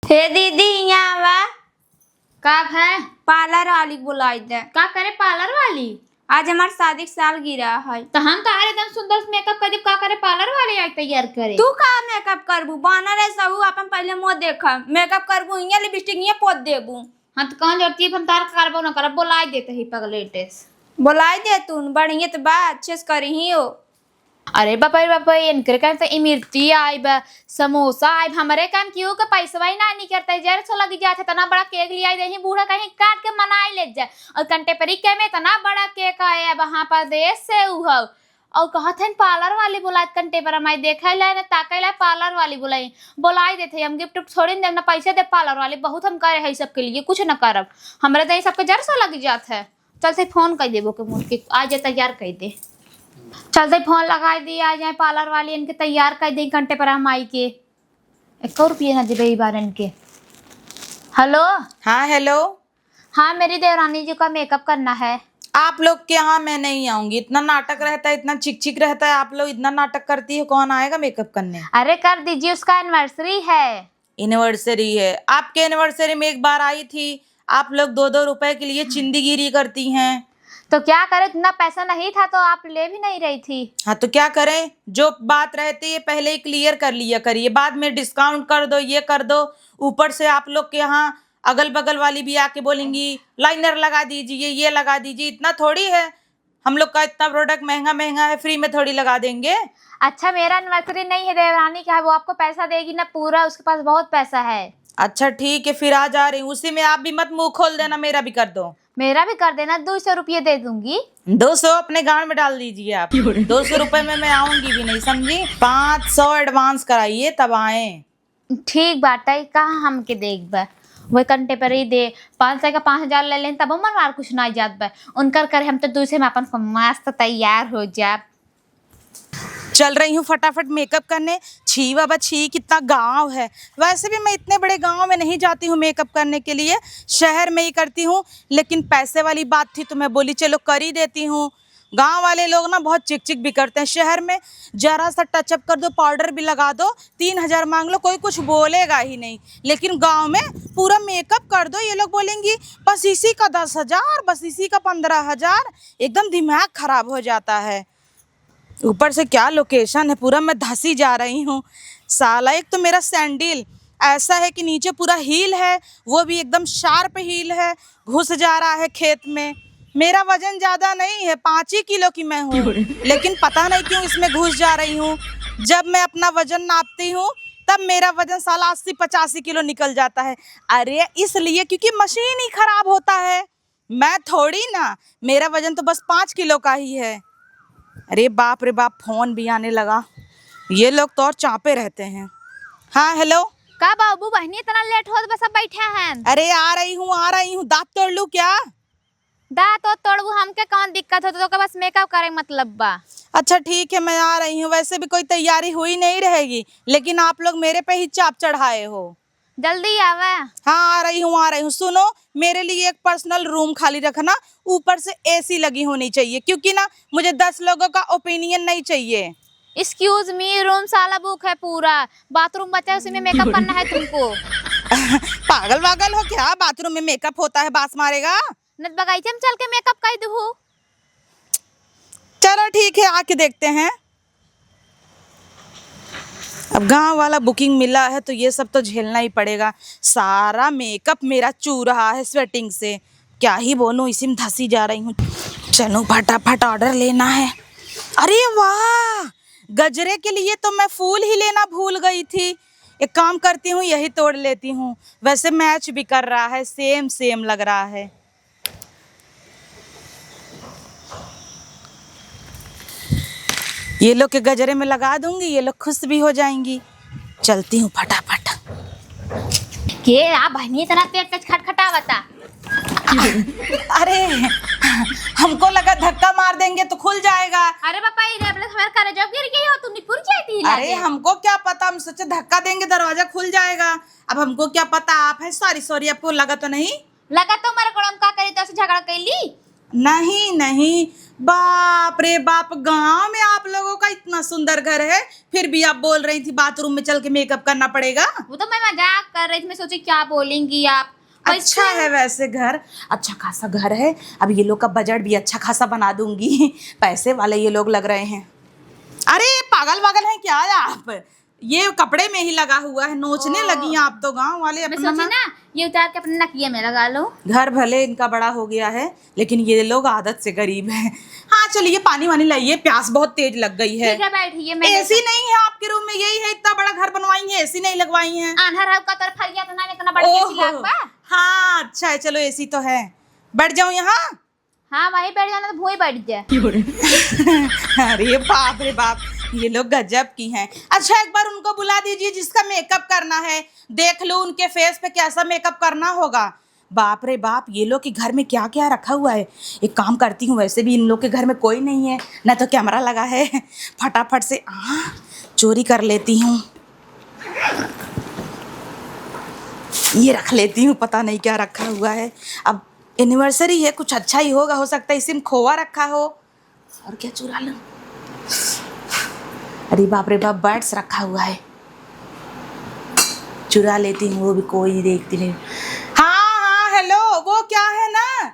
हे दीदी यहाँ आवा। का है? पार्लर वाली बुलाई दे। का करे पार्लर वाली? आज हमार शादी के साल गिरा है तो हम तो एकदम सुंदर से मेकअप कर दी। का करे पार्लर वाले आज तैयार करे? तू का मेकअप करबू? बना रे सहू अपन पहले मुंह देखा मेकअप करबू इया लिपस्टिक इया पोत देबू। हाँ तो कौन जरूरत है हम तार करबो ना करब बोलाई देते ही पगलेटेस। बुलाई दे तू बढ़िया तो बा अच्छे से करी ही हो। अरे बापा इनकर काम तो इमरती आइब समोसा आइब हमारे काम क्यों का पैसा ही ना नहीं करता है जर सो लग जाता तना बड़ा केक लिया दे बूढ़ा कहीं काट के मनाई ले जाए और कंटेपरी के में तना बड़ा केक आया वहां पर देश से उह और कहत है पार्लर वाली बुलाई कंटेपर मैं देखा ला ना ताकई ला पार्लर वाली बुलाई देते हम गिफ्ट थोड़ी देम ना पैसे दे पार्लर वाली बहुत हम करे है सबके लिए कुछ न करब हमारे तो सबके जर सो लग जात है। चलते फोन कर देबो के मुझ के आज तैयार कर दे। चलते फोन लगा दी आ जाए पार्लर वाली इनके तैयार कर दी घंटे पर हम आई के 1 रुपये ना दे बार इनके। हेलो। हाँ हेलो। हाँ मेरी देवरानी जी का मेकअप करना है। आप लोग के यहाँ मैं नहीं आऊंगी, इतना नाटक रहता है, इतना चिक चिक रहता है, आप लोग इतना नाटक करती है, कौन आएगा मेकअप करने? अरे कर दीजिए उसका एनिवर्सरी है। एनिवर्सरी है? आपके एनिवर्सरी में एक बार आई थी, आप लोग 2-2 रुपए के लिए चिंदीगिरी करती हैं। तो क्या करे इतना पैसा नहीं था तो आप ले भी नहीं रही थी। हाँ तो क्या करें, जो बात रहती है पहले ही क्लियर कर लिया करिए, बाद में डिस्काउंट कर दो ये कर दो। ऊपर से आप लोग के यहाँ अगल बगल वाली भी आके बोलेंगी लाइनर लगा दीजिए ये लगा दीजिए, इतना थोड़ी है हम लोग का, इतना प्रोडक्ट महंगा महंगा है, फ्री में थोड़ी लगा देंगे। अच्छा मेरा एनिवर्सरी नहीं है देवरानी का है, वो आपको पैसा देगी ना पूरा, उसके पास बहुत पैसा है। अच्छा ठीक है फिर आ जा रही हूँ, उसी में आप भी मत मुंह खोल देना, मेरा भी कर दो। मेरा भी कर देना, 200 रुपये दे दूंगी। 200 अपने गांव में डाल दीजिए आप। 200 रुपए में मैं आऊंगी भी नहीं, समझी? 500 एडवांस कराइए तब आए। ठीक बात है, कहाँ हम के देख बा वही कंटेपरी दे 500 का 5000 ले लें तब मनवार कुछ ना जात बा उनकर करे हम तो दूसरे में अपन मस्त तैयार हो जाब। चल रही हूँ फटाफट मेकअप करने। छी बाबा छी, कितना गांव है। वैसे भी मैं इतने बड़े गांव में नहीं जाती हूँ मेकअप करने के लिए, शहर में ही करती हूँ, लेकिन पैसे वाली बात थी तो मैं बोली चलो कर ही देती हूँ। गांव वाले लोग ना बहुत चिक चिक भी करते हैं, शहर में जरा सा टचअप कर दो, पाउडर भी लगा दो, 3000 मांग लो, कोई कुछ बोलेगा ही नहीं। लेकिन गांव में पूरा मेकअप कर दो, ये लोग बोलेंगी बस इसी का 10,000, बस इसी का 15,000, एकदम दिमाग खराब हो जाता है। ऊपर से क्या लोकेशन है, पूरा मैं धसी जा रही हूँ साला। एक तो मेरा सैंडल ऐसा है कि नीचे पूरा हील है, वो भी एकदम शार्प हील है, घुस जा रहा है खेत में। मेरा वजन ज़्यादा नहीं है, 5 ही किलो की मैं हूँ, लेकिन पता नहीं क्यों इसमें घुस जा रही हूँ। जब मैं अपना वजन नापती हूँ तब मेरा वजन साला 80-85 किलो निकल जाता है। अरे इसलिए क्योंकि मशीन ही खराब होता है, मैं थोड़ी ना, मेरा वजन तो बस 5 किलो का ही है। अरे बाप रे बाप, फोन भी आने लगा, ये लोग तो और चापे रहते हैं। हाँ हेलो। का बाबू बहनी इतना लेट हो बस सब बैठे हैं। अरे आ रही हूँ, दांत तोड़ लूँ क्या? दांत तो तोड़बू, हमके कौन दिक्कत हो तो बस मेकअप करे मतलब बा। अच्छा ठीक है मैं आ रही हूँ, वैसे भी कोई तैयारी हुई नहीं रहेगी, लेकिन आप लोग मेरे पे ही चाप चढ़ाए हो। जल्दी आवे। हाँ आ रही हूँ। सुनो, मेरे लिए एक पर्सनल रूम खाली रखना, ऊपर से एसी लगी होनी चाहिए, क्योंकि ना मुझे 10 लोगों का ओपिनियन नहीं चाहिए। एक्सक्यूज मी, रूम साला बुक है पूरा, बाथरूम बचा है उसी में मेकअप करना है तुमको। पागल वागल हो क्या? बाथरूम में मेकअप होता है, बास मारेगा। नत बगीचे में चल के मेकअप कर दूँ। चलो ठीक है आके देखते हैं। अब गांव वाला बुकिंग मिला है तो ये सब तो झेलना ही पड़ेगा। सारा मेकअप मेरा चू रहा है स्वेटिंग से, क्या ही बोलूं, इसी में धसी जा रही हूँ। चलो फटाफट ऑर्डर लेना है। अरे वाह, गजरे के लिए तो मैं फूल ही लेना भूल गई थी। एक काम करती हूँ, यही तोड़ लेती हूँ, वैसे मैच भी कर रहा है, सेम सेम लग रहा है। ये लोग के गजरे में लगा दूंगी, ये लोग खुश भी हो जाएंगी। चलती हूँ फटाफट। के आप बहनी इतना पेट कच खटखटा बता। अरे हमको लगा धक्का मार देंगे तो खुल जाएगा। अरे पापा ये रेबलेस हमारे करे जब गिर गई हो तुम निपुर जाती। अरे हमको क्या पता, हम सोचे धक्का देंगे दरवाजा खुल जाएगा, अब हमको क्या पता आप है। सॉरी आपको लगा तो नहीं? लगा तो हमारे कोड़म का करी तो झगड़ा कैली। नहीं नहीं, बाप रे बाप, गांव में आप लोगों का इतना सुंदर घर है, फिर भी आप बोल रही थी बाथरूम में चल के मेकअप करना पड़ेगा। वो तो मैं मजाक कर रही थी, मैं सोची क्या बोलेंगी आप। अच्छा है वैसे घर, अच्छा खासा घर है। अब ये लोग का बजट भी अच्छा खासा बना दूंगी। पैसे वाले ये लोग लग रहे हैं। अरे पागल वागल हैं क्या आप? ये कपड़े में ही लगा हुआ है, नोचने लगी हैं आप तो। गांव वाले मैं अपना सोची ना ये उतार के अपने नकिया में लगा लो। घर भले इनका बड़ा हो गया है, लेकिन ये लोग आदत से गरीब हैं। हाँ चलिए पानी वानी लाइए, प्यास बहुत तेज लग गई है। ठीक है बैठिए। मैं एसी नहीं है आपके रूम में? यही है, इतना बड़ा घर बनवाई है, एसी नहीं लगवाई है? आन्हर का तरफ फरिया तो ना इतना बड़ा केसी लाग बा। हाँ अच्छा है, चलो एसी तो है। बैठ जाऊं यहाँ? हाँ वहीं बैठ जाना तो भूई बैठ जाए। अरे बाप रे बाप, ये लोग गजब की हैं। अच्छा एक बार उनको बुला दीजिए जिसका मेकअप करना है, देख लो उनके फेस पे कैसा मेकअप करना होगा। बाप रे बाप, ये लोग के घर में क्या क्या रखा हुआ है। एक काम करती हूँ, वैसे भी इन लोग के घर में कोई नहीं है ना, तो कैमरा लगा है, फटाफट से चोरी कर लेती हूँ। ये रख लेती हूँ, पता नहीं क्या रखा हुआ है। अब एनिवर्सरी है, कुछ अच्छा ही होगा, हो सकता है इसी में खोवा रखा हो। और क्या चुरा लूं? अरे बाप रे बाप, बर्ड्स रखा हुआ है, चुरा लेती हूँ, वो भी कोई देखती नहीं। हाँ हाँ हेलो, वो क्या है ना,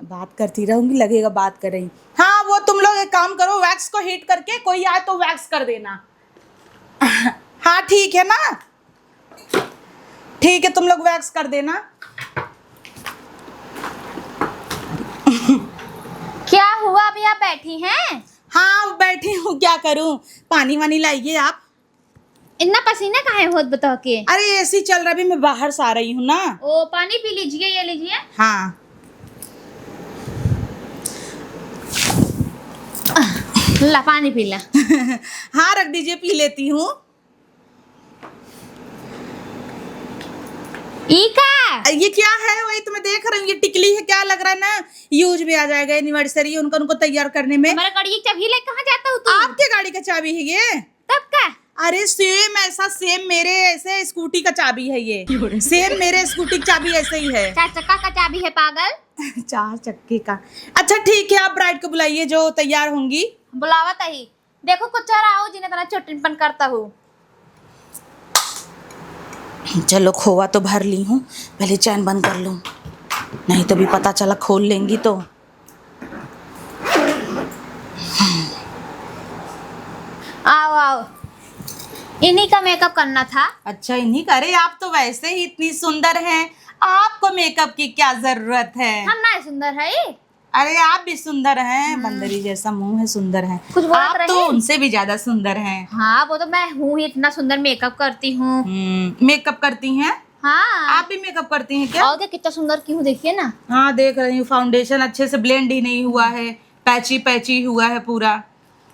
बात करती रहूंगी, लगेगा बात कर रही। हाँ वो तुम लोग एक काम करो, वैक्स को हीट करके कोई आए तो वैक्स कर देना। हाँ ठीक है ना, ठीक है, तुम लोग वैक्स कर देना। क्या हुआ, अभी आप बैठी हैं? हाँ बैठी हूँ, क्या करूँ, पानी वानी लाइए आप। इतना पसीना काहे होत बताओ के? अरे एसी चल रहा, अभी मैं बाहर से आ रही हूँ ना। ओ पानी पी लीजिए, ये लीजिए। हाँ ला पानी पी ला। हाँ रख दीजिए, पी लेती हूँ। ये क्या है? वही तो मैं देख रही हूँ, ये टिकली है, क्या लग रहा है ना, यूज में आ जाएगा, एनिवर्सरी उनको तैयार करने में। हमारा गाड़ी की चाबी ले कहाँ जाता हूँ तू? आपके गाड़ी का चाबी है ये? तब का? अरे सेम ऐसा, सेम मेरे ऐसे स्कूटी का चाबी है ये, सेम मेरे स्कूटी की चाबी ऐसे ही है। 4 चक्का का चाबी है पागल। 4 चक्के का। अच्छा ठीक है, आप ब्राइड को बुलाइए जो तैयार होंगी। बुलावा तही, देखो कुछ और आओ जिन्हें तना चोटिनपन करता हूँ। चलो खोवा तो भर ली हूँ, पहले चैन बंद कर लूँ, नहीं तो भी पता चला खोल लेंगी तो। आओ आओ, इन्हीं का मेकअप करना था। अच्छा इन्हीं का? अरे आप तो वैसे ही इतनी सुंदर हैं, आपको मेकअप की क्या जरूरत है? हम ना सुंदर है। अरे आप भी सुंदर हैं, बंदरी जैसा मुंह है, सुंदर हैं। कुछ बोलत आप तो रहे? उनसे भी ज्यादा सुंदर हैं। हाँ वो तो मैं हूँ ही, इतना सुंदर मेकअप करती हूँ। मेकअप करती हैं? हाँ आप भी मेकअप करती हैं क्या? और क्या, कितना सुंदर की हूँ देखिए ना। हाँ देख रही हूँ, फाउंडेशन अच्छे से ब्लेंड ही नहीं हुआ है, पैची पैची हुआ है पूरा।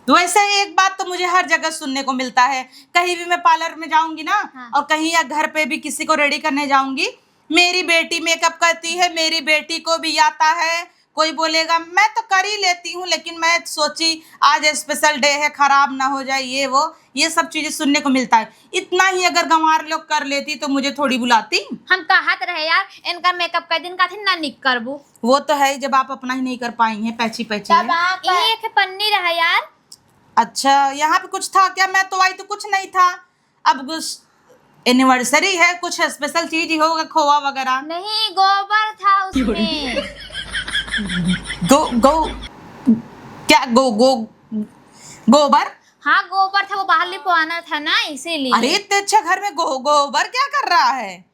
वैसे एक बात तो मुझे हर जगह सुनने को मिलता है, कहीं भी मैं पार्लर में जाऊंगी ना, हाँ। और कहीं या घर पे भी किसी को रेडी करने जाऊंगी, मेरी बेटी मेकअप करती है, मेरी बेटी को भी आता है। कोई बोलेगा मैं तो कर ही लेती हूँ, लेकिन मैं सोची आज स्पेशल डे है, खराब ना हो जाए, ये वो, ये सब चीजें सुनने को मिलता है। इतना ही अगर गंवार लोग कर लेती तो मुझे थोड़ी बुलाती। हम कहत रहे यार, इनका मेकअप कर दिन का थे ना निक करबू। वो तो है, जब आप अपना ही नहीं कर पाई हैं, पैची पैची है। ये एक पन्नी रहा यार। अच्छा यहाँ पे कुछ था क्या? मैं तो आई तो कुछ नहीं था। अब एनिवर्सरी है, कुछ स्पेशल चीज ही होगा, खोवा वगैरह। नहीं गोबर था उसमें। गो गो क्या गो गो गोबर? हाँ गोबर था, वो बाहर लिपवाना था ना, इसीलिए। अरे इतने अच्छा घर में गोबर क्या कर रहा है?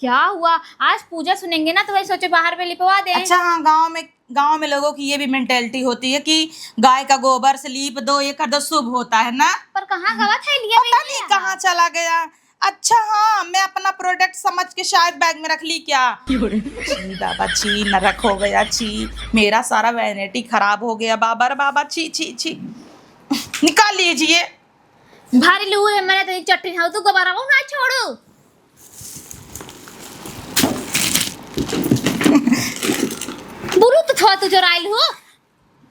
क्या हुआ, आज पूजा सुनेंगे ना तो वही सोचे बाहर पे लिपवा दे। अच्छा हाँ, गांव में लोगों की ये भी मेंटेलिटी होती है कि गाय का गोबर से लीप दो, ये कर दो, शुभ होता है ना। पर कहाँ गवा था लिया, पता नहीं कहाँ चला गया। अच्छा हाँ, मैं अपना प्रोडक्ट समझ के शायद बैग में रख ली क्या? छी बाबा छी, न रखो गया छी, मेरा सारा वैनिटी खराब हो गया बाबा रे बाबा, छी छी छी। निकाल लीजिए। भारी लू है मैंने तेरी चट्टी खाऊ, तू गोबर वो ना छोड़ू। बुरु तो थोड़ा तू चुराइल हो।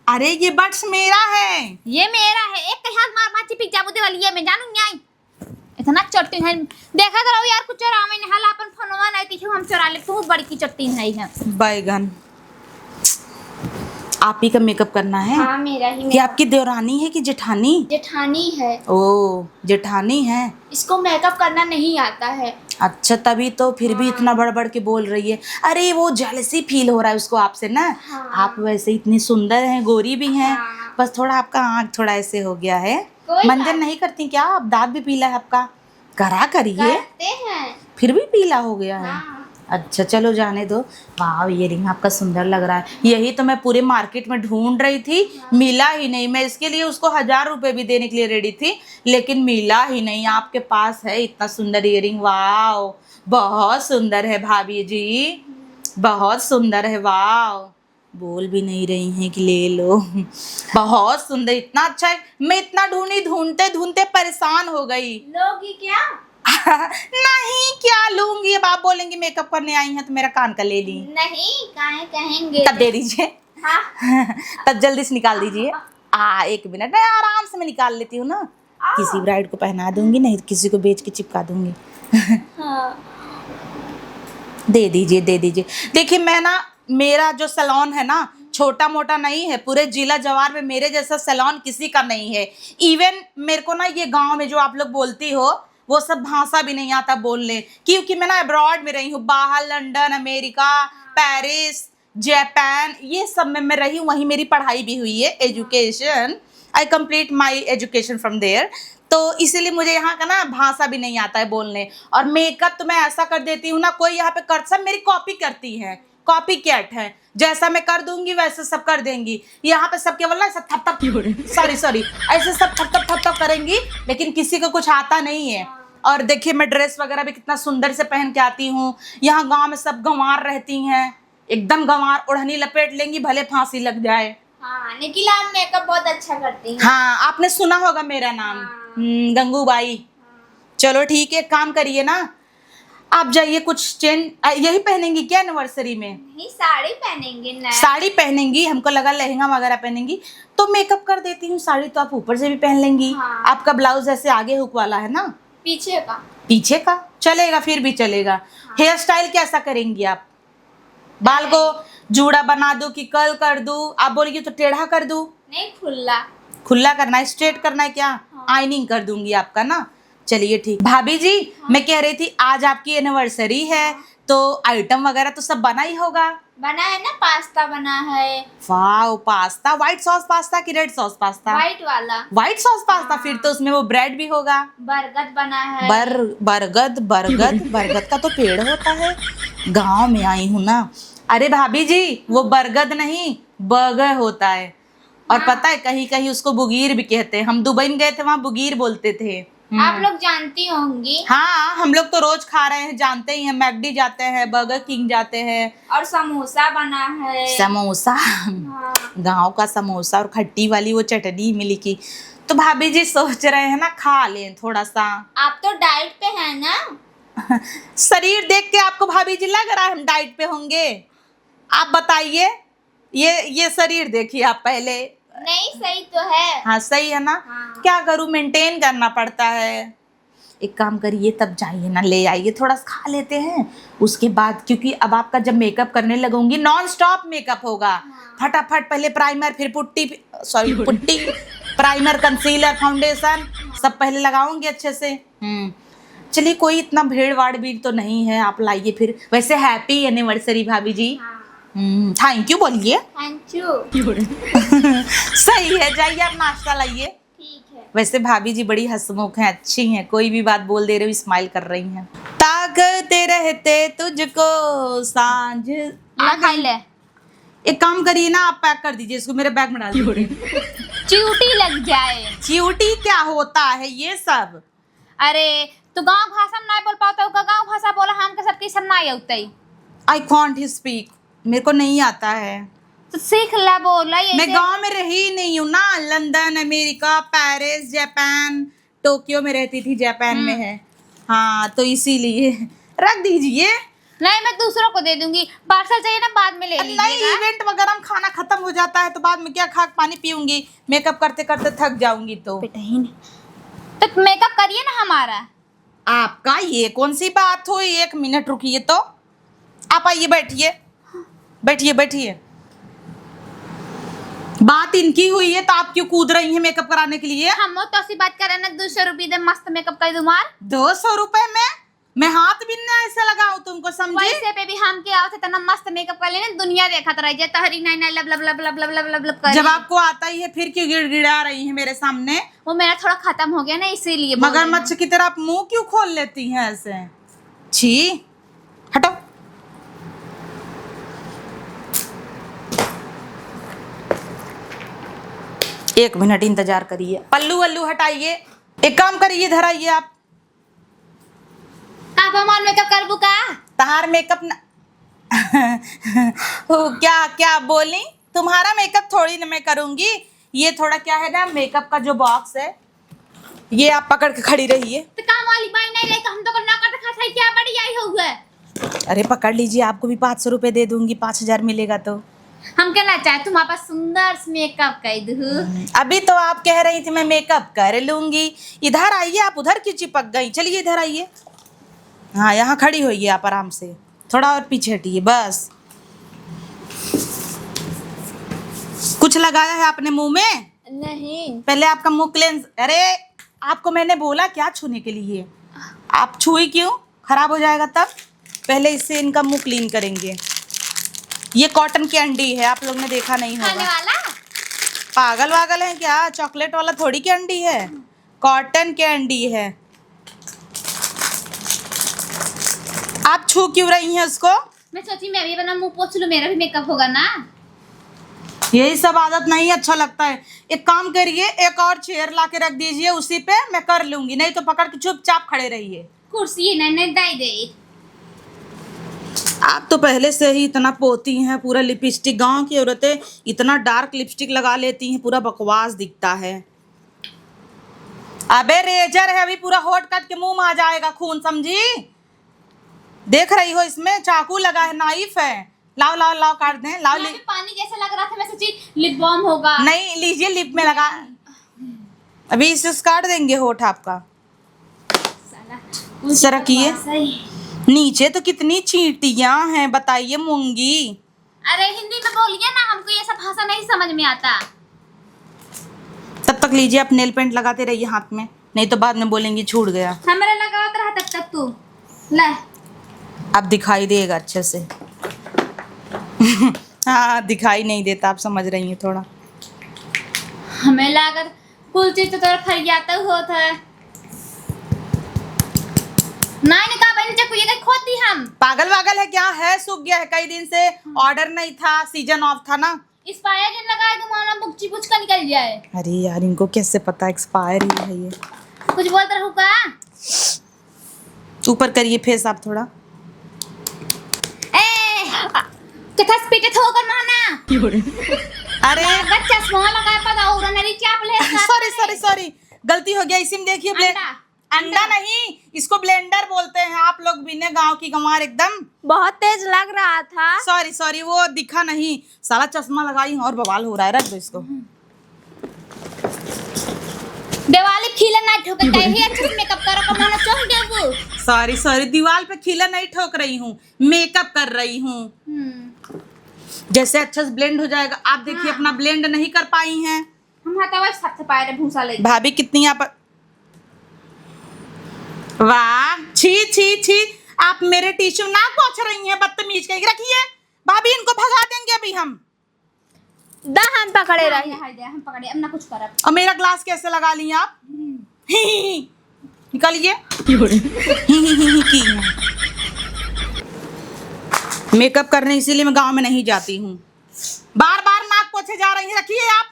अरे ये बट्स मेरा है। ये मेरा है, एक हाथ मार मार चिपक जाबू दे वाली, ये मैं जानू न्याय। इतना चट्टी है, देखा करो यार कुछ चोरा में नहल अपन फोनवा नहीं तीछू हम चुरा ले, बहुत बड़ी की चट्टी है। बैगन आप ही का मेकअप करना है? हाँ मेरा ही। ये आपकी देवरानी है कि जेठानी? जेठानी है। ओ जेठानी है। इसको मेकअप करना नहीं आता है। अच्छा तभी तो फिर भी इतना बढ़ बढ़ के बोल रही है। अरे वो जेलसी फील हो रहा है उसको आपसे ना। हाँ। आप वैसे इतनी सुंदर हैं, गोरी भी हैं। हाँ। बस थोड़ा आपका आँख थोड़ा ऐसे हो गया है। कोई मंजन नहीं करती क्या आप? दांत भी पीला है आपका, करा करिए। करते हैं। फिर भी पीला हो गया है। हाँ। अच्छा चलो जाने दो। वाह ये रिंग आपका सुंदर लग रहा है। यही तो मैं पूरे मार्केट में ढूंढ रही थी, मिला ही नहीं। मैं इसके लिए उसको 1000 रुपए भी देने के लिए रेडी थी, लेकिन मिला ही नहीं। आपके पास है इतना सुंदर इयरिंग। वाह बहुत सुंदर है भाभी जी, बहुत सुंदर है। वाह बोल भी नहीं रही हैं कि ले लो। बहुत सुंदर, इतना अच्छा है। मैं इतना ढूंढते ढूंढते परेशान हो गई। लोगी क्या? नहीं क्या लूंगी, अब आप बोलेंगी मेकअप करने आई हैं तो मेरा कान का ले ली। नहीं काहे कहेंगे। तब दे दीजिए। हाँ। तब जल्दी से निकाल दीजिए। 1 मिनट में आराम से मैं निकाल लेती हूँ ना। किसी ब्राइड को पहना दूंगी, नहीं किसी को बेच के चिपका दूंगी। हाँ। दे दीजिए दे दीजिए। देखिए मैं ना, मेरा जो सैलून है ना छोटा मोटा नहीं है, पूरे जिला जवार में मेरे जैसा सैलून किसी का नहीं है। इवन मेरे को ना ये गांव में जो आप लोग बोलती हो वो सब भाषा भी नहीं आता बोलने, क्योंकि मैं ना अब्रॉड में रही हूँ, बाहर लंदन, अमेरिका, पेरिस, जापान, ये सब में मैं रही हूँ। वहीं मेरी पढ़ाई भी हुई है, education. I complete my education from there. तो इसीलिए मुझे यहाँ का ना भाषा भी नहीं आता है बोलने। और मेकअप तो मैं ऐसा कर देती हूँ ना, कोई यहाँ पे कर, सब मेरी कॉपी करती है, कॉपी कैट है। जैसा मैं कर दूंगी वैसे सब कर देंगी। यहाँ पे सब केवल ना ऐसा थप थप, सॉरी ऐसे सब थप थप थप थप करेंगी, लेकिन किसी को कुछ आता नहीं है। और देखिए मैं ड्रेस वगैरह भी कितना सुंदर से पहन के आती हूँ। यहाँ गांव में सब गंवार रहती हैं, एकदम गंवार, ओढ़नी लपेट लेंगी भले फांसी लग जाए। हाँ निखिल आप मेकअप बहुत अच्छा करती हैं। हाँ आपने सुना होगा मेरा नाम। गंगूबाई। चलो ठीक है, काम करिए ना, आप जाइए कुछ चेंज। यही पहनेंगी क्या एनिवर्सरी में? नहीं साड़ी पहनेंगे ना। साड़ी पहनेंगी, हमको लगा लहंगा वगैरह पहनेंगी। तो मेकअप कर देती हूँ, साड़ी तो आप ऊपर से भी पहन लेंगी। हाँ। आपका ब्लाउज ऐसे आगे हुक वाला है ना? पीछे का। पीछे का चलेगा, फिर भी चलेगा। हाँ। हेयर स्टाइल कैसा करेंगी आप? बाल को जूड़ा बना दूं कि कर्ल कर दूं? आप बोलेगी तो टेढ़ा कर दूं? नहीं खुला। खुला करना है, स्ट्रेट करना है क्या? हाँ। आइनिंग कर दूंगी आपका ना। चलिए ठीक। भाभी जी मैं कह रही थी आज आपकी एनिवर्सरी है, तो आइटम वगैरह तो सब बना ही होगा। बना है ना, पास्ता बना है। वाह पास्ता, व्हाइट सॉस पास्ता कि रेड सॉस पास्ता? व्हाइट वाला। व्हाइट सॉस पास्ता, फिर तो उसमें वो ब्रेड भी होगा। बरगद बना है। बरगद बरगद का तो पेड़ होता है। गांव में आई हूँ ना। अरे भाभी जी वो बरगद नहीं, बर्गर होता है। और पता है कहीं कहीं उसको बुगीर भी कहते हैं। हम दुबई में गए थे, वहाँ बुगीर बोलते थे। आप लोग जानती होंगी। हाँ हम लोग तो रोज खा रहे हैं, जानते ही हैं। मैकडी जाते हैं, बर्गर किंग जाते हैं। और समोसा बना है। समोसा, हाँ। गांव का समोसा और खट्टी वाली वो चटनी मिली की। तो भाभी जी सोच रहे हैं ना खा लें थोड़ा सा। आप तो डाइट पे हैं ना। शरीर देख के आपको भाभी जी लग रहा है हम डाइट पे होंगे? आप बताइए, ये शरीर देखिए आप पहले। नहीं सही तो है। हाँ सही है ना। हाँ। क्या करूँ, मेंटेन करना पड़ता है। एक काम करिए, तब जाइए ना, ले आइए, थोड़ा सा खा लेते हैं उसके बाद। क्योंकि अब आपका जब मेकअप करने लगूंगी नॉन स्टॉप मेकअप होगा। फटाफट पहले प्राइमर, फिर पुट्टी, प्राइमर, कंसीलर, फाउंडेशन सब पहले लगाऊंगी अच्छे से। चलिए कोई इतना भीड़ वाड़ भी तो नहीं है, आप लाइए फिर। वैसे हैप्पी एनिवर्सरी भाभी जी। थैंक यू बोलिए। Thank you. सही है, जाइए आप नाश्ता लाइए। ठीक है। वैसे भाभी जी बड़ी हंसमुख हैं, अच्छी हैं, कोई भी बात बोल दे रहे हो स्माइल कर रही हैं। ताकते रहते तुझको सांझ। खाई ले। एक काम करिए ना, आप पैक कर दीजिए इसको, मेरे बैग में डाल दीजिए। च्यूटी लग जाए। च्यूटी क्या होता है ये सब? अरे तू गांव भाषा में नहीं बोल पाता हो, गांव भाषा बोला हम के सब कैसे नहीं आउतई। आई कॉन्ट स्पीक, मेरे को नहीं आता है। तो सीख ला बोला। मैं गांव में रही नहीं हूँ ना, London, America, Paris, Japan, Tokyo में रहती थी, जापान में है। हाँ तो इसीलिए रख दीजिए। नहीं मैं दूसरों को दे दूंगी, पार्सल चाहिए ना बाद में ले नहीं लीजिएगा। इवेंट वगैरह में खाना खत्म हो जाता है तो बाद में क्या खा पानी पीऊंगी, मेकअप करते करते थक जाऊंगी। तो तो मेकअप करिए ना हमारा। आपका ये कौन सी बात हुई? 1 मिनट रुकिए तो। आप आइए, बैठिए बैठिए बैठिए। बात इनकी हुई है तो आप क्यों कूद रही हैं मेकअप कराने के लिए? हम तो ऐसी बात कर रहे ना, 200 रुपये दे मस्त मेकअप कर दूं मार। 200 रुपए में मैं हाथ भी ना ऐसे लगाऊं तुमको, समझी? वैसे पे भी हम के आओ थे तना मस्त मेकअप कर लेने, दुनिया देखत रह जाए तहरी नहीं नहीं लब लब लब लब लब लब लब लब कर। जब आपको आता ही है फिर क्यों गिड़गिड़ा रही हैं मेरे सामने? वो मेरा थोड़ा खत्म हो गया ना इसीलिए बोल रही हूँ। मगरमच्छ की तरह आप मुंह क्यों खोल लेती हैं ऐसे? छी, हटो। एक मिनट इंतजार करिए। पल्लू वल्लू हटाइए, एक काम करिए, इधर आइए आप। आप हमार मेकअप करबू का? तहार मेकअप न... क्या क्या बोली? तुम्हारा मेकअप थोड़ी ना मैं करूंगी। ये थोड़ा क्या है ना, मेकअप का जो बॉक्स है ये आप पकड़ के खड़ी रहिए। तो काम वाली बाई नहीं लेके हम तो करना कर खा था, क्या बड़ी आई हो गए। अरे पकड़ लीजिए, आपको भी 500 रुपए दे दूंगी, 5000 मिलेगा तो। हम कहना चाहे तुम्हारे पास सुंदर मेकअप कर दू। अभी तो आप कह रही थी मैं मेकअप कर लूंगी। इधर आइए, आप उधर क्यों चिपक गई? चलिए इधर आइए। हाँ, यहाँ खड़ी होइए आप आराम से, थोड़ा और पीछे हटिए बस। कुछ लगाया है आपने मुंह में? नहीं। पहले आपका मुंह क्लेंस। अरे आपको मैंने बोला क्या छूने के लिए? आप छुई क्यों? खराब हो जाएगा तब। पहले इससे इनका मुंह क्लीन करेंगे। ये कॉटन कैंडी है, आप लोग ने देखा नहीं खाने होगा। वाला? पागल वागल है क्या? चॉकलेट वाला थोड़ी कैंडी है, कॉटन कैंडी है। आप छू क्यों रही हैं उसको? मैं सोची मैं भी अपना मुंह पोंछ लूं, मेरा भी मेकअप होगा ना। यही सब आदत नहीं अच्छा लगता है। एक काम करिए, एक और चेयर ला के रख दीजिए, उसी पे मैं कर लूंगी, नहीं तो पकड़ के चुपचाप खड़े रहिए। कुर्सी नहीं दाई दे। आप तो पहले से ही इतना पोती हैं, पूरा लिपस्टिक, गांव की औरतें इतना डार्क लिपस्टिक लगा लेती हैं, पूरा बकवास दिखता है। अबे रेजर है, अभी पूरा होठ कट के मुंह में आ जाएगा खून, समझी? देख रही हो इसमें चाकू लगा है, नाइफ है। लाओ लाओ लाओ, काट दें, लाओ। पानी जैसा लग रहा था, मैं सोची लिप बाम होगा। नहीं, लीजिए, लिप में लगा। अभी इसे काट देंगे होठ आपका। सरकिए। नीचे तो कितनी चींटियां हैं बताइए मूंगी। अरे हिंदी में बोलिए ना, हमको ये सब भाषा नहीं समझ में आता। तब तक लीजिए, आप नेल पेंट लगाते रहिए हाथ में, नहीं तो बाद में बोलेंगी छूट गया। हमारे लगावत रहा तब तक तू ले। अब दिखाई देगा अच्छे से। हाँ, दिखाई नहीं देता, आप समझ रही हैं थोड़ा। हमें लागत कुल चीज तो तेरा फरियाता होता है। नहीं निकाल बहन चक्कू ये कहीं खोती हम। पागल वागल है क्या? है सूख गया है, कई दिन से ऑर्डर नहीं था, सीजन ऑफ था ना। एक्सपायर दिन लगाए तो माना बुच्ची बुच का निकल जाए। अरे यार, इनको कैसे पता एक्सपायर ही है ये? कुछ बोलते रहू का? ऊपर करिए फेस आप थोड़ा। कथा स्पीड ठोकर माना। अरे चश्मा लगाए पता और नरी चाप ले। सॉरी सॉरी सॉरी, गलती हो गया। इसी में देखिए, अंडा नहीं, इसको ब्लेंडर बोलते हैं। आप लोग भी ने गांव की गंवार एकदम। बहुत तेज लग रहा था। सॉरी सॉरी, वो दिखा नहीं। साला चश्मा लगाई और बवाल हो रहा है, रख दो इसको। दिवाली खिला ना ठोके चाहिए, अच्छे से मेकअप करो को मानो चोह देबू। सॉरी सॉरी, दीवार पे खिला नहीं ठोक रही हूँ, मेकअप कर रही हूँ। जैसे अच्छे से ब्लेंड हो जाएगा। आप देखिए, अपना ब्लेंड नहीं कर पाई हैं। हम हटावा सबसे पाए भूसा ले। भाभी कितनी आप, वाह, छी छी छी, आप मेरे टिश्यू नाक पोंछ रही हैं, बदतमीज कहीं। रखिए भाभी, इनको भगा देंगे अभी हम। दा हम पकड़े रही। हम पकड़े, अब ना कुछ करब। और मेरा ग्लास कैसे लगा ली आप? निकालिए। की मेकअप करने इसीलिए मैं गांव में नहीं जाती हूँ। बार बार नाक पोछे जा रही हैं। रखिए आप,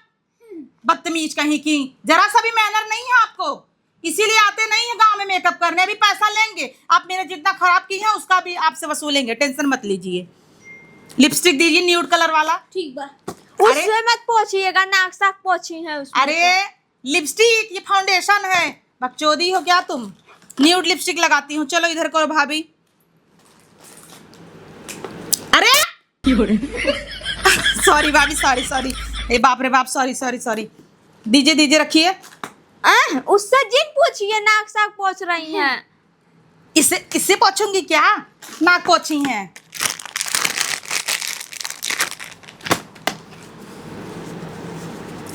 बदतमीज कहीं की। जरा सा भी मैनर नहीं है आपको, इसीलिए आते नहीं है गांव में मेकअप करने। अभी पैसा लेंगे, आप मेरे जितना खराब की है उसका भी आपसे वसूलेंगे, टेंशन मत लीजिए। लिपस्टिक दीजिए न्यूड कलर वाला। ठीक बा। उससे मत पोछिएगा, नाक साक पोछी है उसमें। अरे लिपस्टिक, ये फाउंडेशन है, बकचोदी हो क्या तुम? न्यूड लिपस्टिक लगाती हूँ। चलो इधर करो भाभी। अरे सॉरी भाभी, सॉरी सॉरी, ए बाप रे बाप, सॉरी सॉरी सॉरी। दीजिए दीजिए, रखिए। उससे जिन पूछिए, नाक साक पोछ रही हैं। इससे पोछूंगी क्या? नाक पोछी हैं।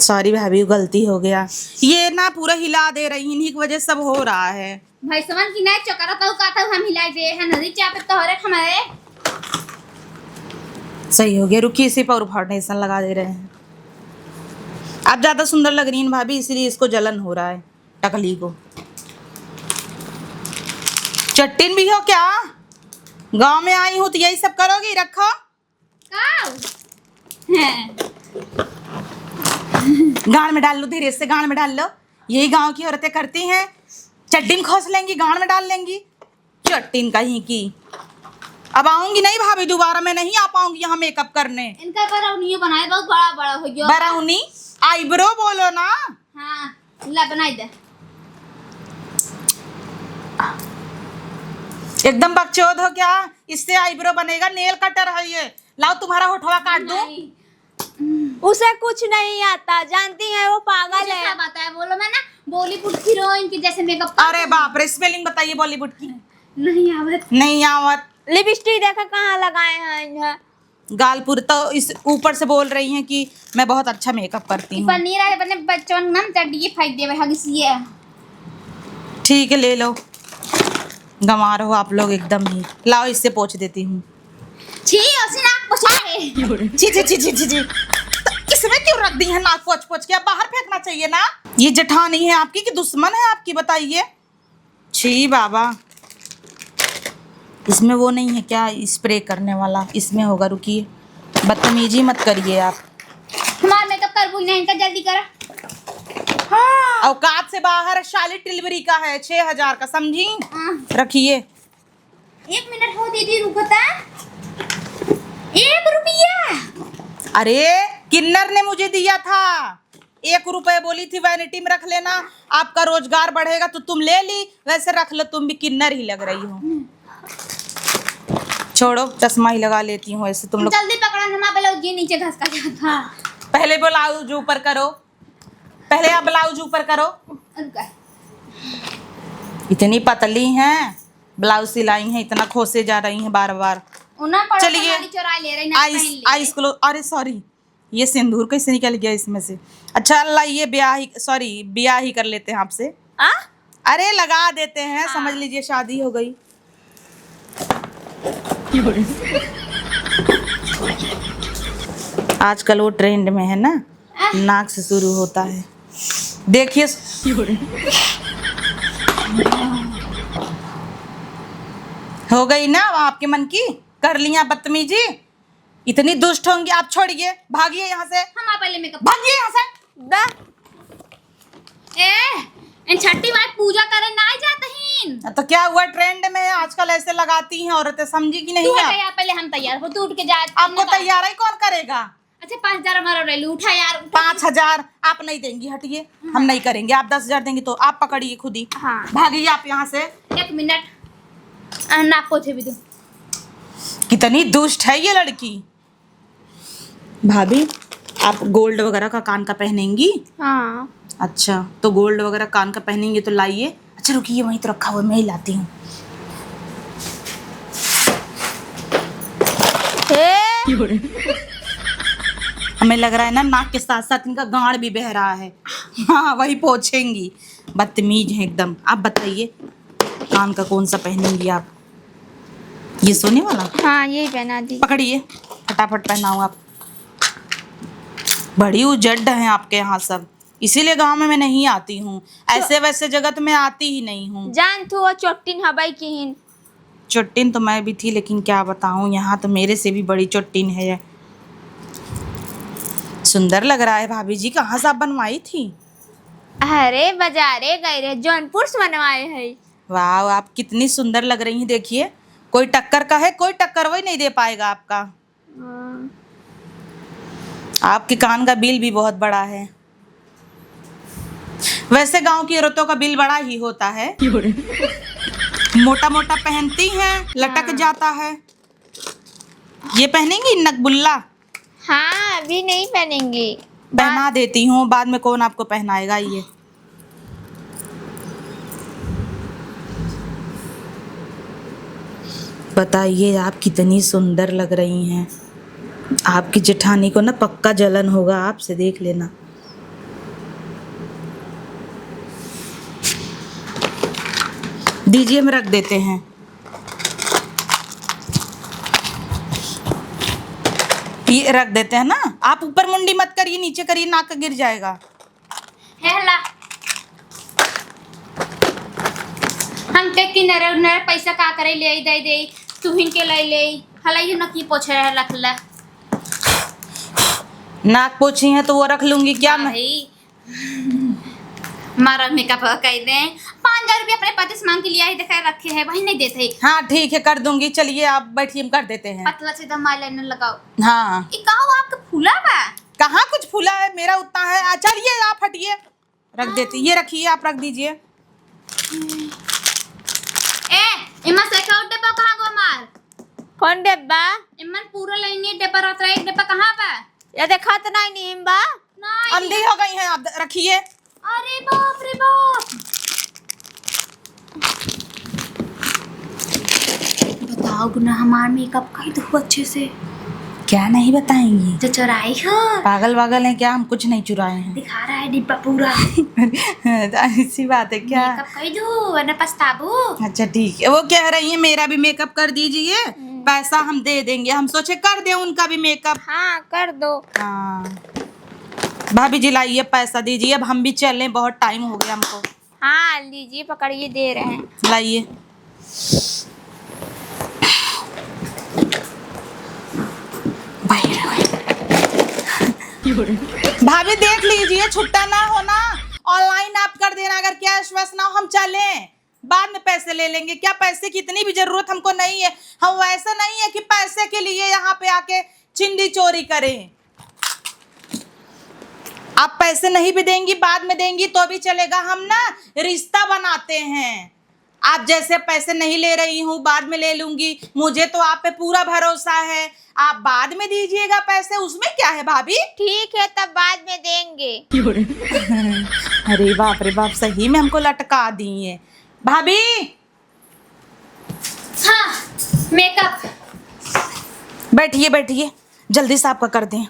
सॉरी भाभी, गलती हो गया। ये ना पूरा हिला दे रही, इन्हीं की वजह से सब हो रहा है। भाई समन की नहीं चकरा तो कहता हम हिलाई दे है नदी चाप तो हरे हमारे। सही हो गया, रुकिए, इसी पर फाउंडेशन लगा दे रहे हैं। आप ज्यादा सुंदर लग रही हैं भाभी, इसीलिए इसको जलन हो रहा है टकली को। चट्टिन भी हो क्या? गांव में आई हूँ तो यही सब करोगी? रखो गाड़ में डाल लो, धीरे से गाड़ में डाल लो। यही गांव की औरतें करती हैं, चट्टिन खोस लेंगी, गाड़ में डाल लेंगी। चट्टिन कहीं की। अब आऊंगी नहीं भाभी, दोबारा मैं नहीं आ पाऊंगी यहाँ मेकअप करने। इनका बराउनी बनाए बहुत बड़ा बड़ा हो गया। बराउनी आईब्रो बोलो ना। हाँ ला बनाई दे। एकदम बकचोद हो क्या? इससे आईब्रो बनेगा? नेल कटर है ये। लाओ तुम्हारा होठवा काट दूं। उसे कुछ नहीं आता, जानती है वो पागल है। सब आता है, बोलो मैं ना बॉलीवुड हीरोइन की जैसे मेकअप। अरे बाप रे, स्पेलिंग बताइए बॉलीवुड की। नहीं आवत। नहीं आवत। लिपस्टिक देखा कहाँ लगाए हैं इन्हें। गालपुर तो इस ऊपर से बोल रही हैं कि मैं बहुत अच्छा मेकअप करती हूँ। पनीर है बने बच्चों ना चड्डी फेंक देवे हगिस ये। ठीक है, ले लो। गंवा रहो आप लोग एकदम ही। लाओ इससे पोंछ देती हूँ। छी उसे नाक पोछे। छी छी छी छी छी छी। तो इसमें क्यों रख दी है नाक पोंछ पोंछ के? अब बाहर फेंकना चाहिए ना। ये जेठानी है आपकी कि दुश्मन है आपकी, बताइए। छी बाबा, इसमें वो नहीं है क्या स्प्रे करने वाला? इसमें होगा, रुकिए। बदतमीजी मत करिए आप। हमारा मेकअप कर बुल नहीं, इनका जल्दी करा। हाँ। औकात से बाहर, शाली डिलीवरी का है, 6000 का, समझी? रखिए। 1 मिनट हो दीदी, रुकता 1 रुपया। अरे किन्नर ने मुझे दिया था, 1 रुपए बोली थी वैनिटी में रख लेना, आपका रोजगार बढ़ेगा, तो तुम ले ली। वैसे रख लो, तुम भी किन्नर ही लग रही हो। छोड़ो, चश्मा ही लगा लेती हूँ ऐसे तुम लोग। जल्दी पकड़ो ना, मां ब्लाउज ये नीचे घस का जाता। पहले ब्लाउज ऊपर करो, पहले आप ब्लाउज ऊपर करो। इतनी पतली हैं, ब्लाउज सिलाई हैं, इतना खोसे जा रही हैं बार बार। चलिए, आइस क्लोज। अरे सॉरी, ये सिंदूर कैसे निकल गया इसमें से? अच्छा अल्लाह, ये ब्याह ही कर लेते हैं आपसे। अरे लगा देते हैं, समझ लीजिए शादी हो गई। आजकल वो ट्रेंड में है ना, नाक से शुरू होता है। देखिए, हो गई ना आपके मन की? कर लिया बदतमीजी? इतनी दुष्ट होंगी आप? छोड़िए, भागिए यहाँ से। हम पहले मेकअप भागिए यहाँ से। इन छठी माई पूजा करे ना जाते हैं। तो क्या हुआ, ट्रेंड में है आजकल, ऐसे लगाती हैं औरतें, समझी कि नहीं? यार पहले हम तैयार हो, तू उठ के जा। आपको तैयार ही कौन करेगा? अच्छा 5000 हमारा ले लो, उठा यार। 5000 आप नहीं देंगी, हटिए। हम नहीं करेंगे। आप 10,000 देंगी तो आप पकड़िए खुद ही। हाँ। भागिए आप यहाँ से। 1 मिनट नाक पोछे भी दो। कितनी दुष्ट है ये लड़की। भाभी, आप गोल्ड वगैरह का कान का पहनेंगी? हाँ। अच्छा, तो गोल्ड वगैरह कान का पहनेंगे तो लाइए। अच्छा रुकिए, वहीं तो रखा हुआ, मैं ही लाती हूँ। हमें लग रहा है ना, नाक के साथ साथ इनका गांड भी बह रहा है। हाँ, वही पोछेंगी। बदतमीज है एकदम। आप बताइए, कान का कौन सा पहनेंगी आप? ये सोने वाला? हाँ, यही पहना दी। पकड़िए, फटाफट पहनाओ आप। बड़ी उजड्ड हैं आपके यहाँ सब, इसीलिए गांव में मैं नहीं आती हूँ। ऐसे वैसे जगह तो मैं आती ही नहीं हूँ। जान तू वो चोटिन हवाई की हिन। चोटिन तो मैं भी थी, लेकिन क्या बताऊँ, यहाँ तो मेरे से भी बड़ी चोटिन है। सुंदर लग रहा है भाभी जी। कहाँ से आप बनवाई थी? अरे बाजारे गए रे, जौनपुर से बनवाए है। वाह, आप कितनी सुंदर लग रही हैं। देखिए, कोई टक्कर का है, कोई टक्कर वही नहीं दे पाएगा आपका। आपके कान का बिल भी बहुत बड़ा है। वैसे गांव की औरतों का बिल बड़ा ही होता है। मोटा मोटा पहनती हैं, लटक जाता है। ये पहनेंगी नकबुल्ला? हाँ, अभी नहीं पहनेंगी। पहना देती हूँ, बाद में कौन आपको पहनाएगा। ये बताइए, आप कितनी सुंदर लग रही हैं। आपकी जेठानी को ना पक्का जलन होगा आपसे, देख लेना। दीजिए, हम रख देते हैं। ये रख देते हैं ना। आप ऊपर मुंडी मत करिए, नीचे करिए, नाक गिर जाएगा। हेला हम के किनारे उनारे पैसा का करे ले दे तू हिन के ले हला ये न की पोछे रख ले नाक पोछी है तो वो रख लूंगी क्या मैं? मारा मेकअप कर दे 5,000 रुपया अपने पति से मांग के लिया ही देखा रखे हैं भाई नहीं देते। हाँ ठीक है, कर दूंगी। चलिए आप बैठिए, हम कर देते हैं। पतला सीधा माइलाइनर लगाओ। हाँ ये कहो आपका फूला बा कहाँ कुछ फूला है, मेरा उतना है। चलिए आप हटिए, रख देती। ये रखिए, आप रख दीजिए। ए इमा से का डब्बा कहां गो मार कौन डिब्बा? इमन पूरा लाइन डब्बा रहता है। एक डब्बा कहां बा? ये देखा तो नहीं नीम बा। नहीं अंधी हो गई हैं आप, रखिए। अरे बाप रे बाप बताओ गुना हमार मेकअप कर दो अच्छे से। क्या नहीं बताएंगी? जो चुराई हो पागल वागल है क्या? हम कुछ नहीं चुराए हैं। दिखा रहा है डिब्बा पूरा। ऐसी बात है क्या? मेकअप कर दो वरना पछताबो। अच्छा ठीक है, वो कह रही है मेरा भी मेकअप कर दीजिए, पैसा हम दे देंगे। हम सोचे कर दे उनका भी मेकअप। हाँ कर दो। हाँ भाभी जी लाइए, पैसा दीजिए। अब हम भी चले, बहुत टाइम हो गया हमको। हाँ लीजिए, पकड़िए, दे रहे हैं। लाइए। भाभी देख लीजिए, छुट्टा ना होना, ऑनलाइन आप कर देना। अगर कैश वैश ना हो हम चलें, बाद में पैसे ले लेंगे। क्या पैसे की इतनी भी जरूरत हमको नहीं है। हम वैसा नहीं है कि पैसे के लिए यहाँ पे आके चिंदी चोरी करें। आप पैसे नहीं भी देंगी, बाद में देंगी तो भी चलेगा। हम ना रिश्ता बनाते हैं। आप जैसे पैसे नहीं ले रही हूँ, बाद में ले लूंगी। मुझे तो आप पे पूरा भरोसा है, आप बाद में दीजिएगा पैसे, उसमें क्या है भाभी? ठीक है, तब बाद में देंगे। अरे बाप रे बाप, सही में हमको लटका दी है भाभी। हाँ मेकअप बैठिए बैठिए, जल्दी से आपका कर दें।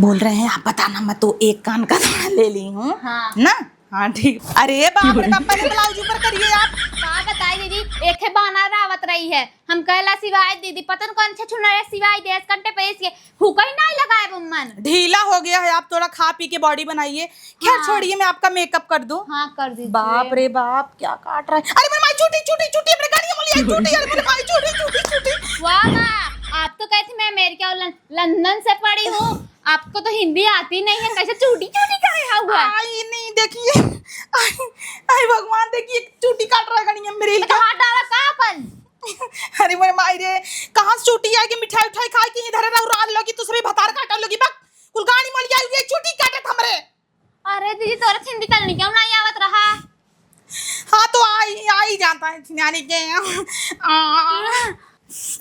बोल रहे हैं आप बताना, मैं तो एक कान का दाना ले ली हूँ। हाँ। ना हाँ ठीक। अरे बाप रे बाप, पहले ब्लाउज ऊपर करिए आप। का बताई दीदी एक है बहाना रावत रही है। हम कहला सिवाय दीदी पतन कौन से छुनरे सिवाय देश कंटे पे इसके हुका ही नहीं लगाए बुम्मन। ढीला हो गया है, आप थोड़ा खा पी के बॉडी बनाइए। खैर हाँ। छोड़िए, मैं आपका मेकअप कर दूं। हाँ कर दीजिए। बाप रे बाप, क्या काट रहा है। अरे मेरी माई छूटी छूटी छूटी, अपने गाड़ी में लिया छूटी। अरे मेरी माई छूटी छूटी छूटी। वाह वाह, आप तो कहती मैं अमेरिका और लंदन से पढ़ी हूँ, आपको तो हिंदी आती नहीं है, कैसे चूटी चूटी कहा हुआ? आई नहीं, देखिए। आई भगवान, देखिए चूटी काट रहा है गाड़ी में मेरी। हाथ डाला कहाँ अपन? अरे मेरे माई रे, कहाँ से छुट्टी आएगी? मिठाई उठाई खा के इधर उड़ान लोगी, दूसरी भतार काटा लोगी। बक कुल गाड़ी में लिया हुई छुट्टी काटे हमरे। अरे दीदी तोरा हिंदी चलनी क्यों नहीं आवत रहा? हाँ तो आई जाता है यानी के।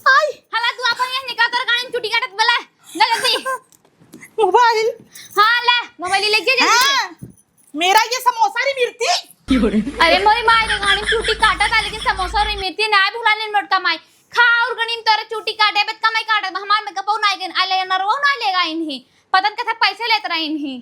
आई हला तू अपन ये निकाल कर गाड़ी में छुट्टी काटत बोला ना जल्दी। मोबाइल। हाँ ले मोबाइल ले जा जल्दी। मेरा ये समोसा री मिर्ती। अरे मोरी माई रे गाड़ी में छुट्टी काटा था, लेकिन समोसा रे मिर्ती ना भुला ले मोट कमाई खा और गणी में तोरे छुट्टी काटे बत कमाई काटत हमार में कपौ ना गन आले नरवो ना लेगा इनही पतन के पैसे लेत रहा इनही।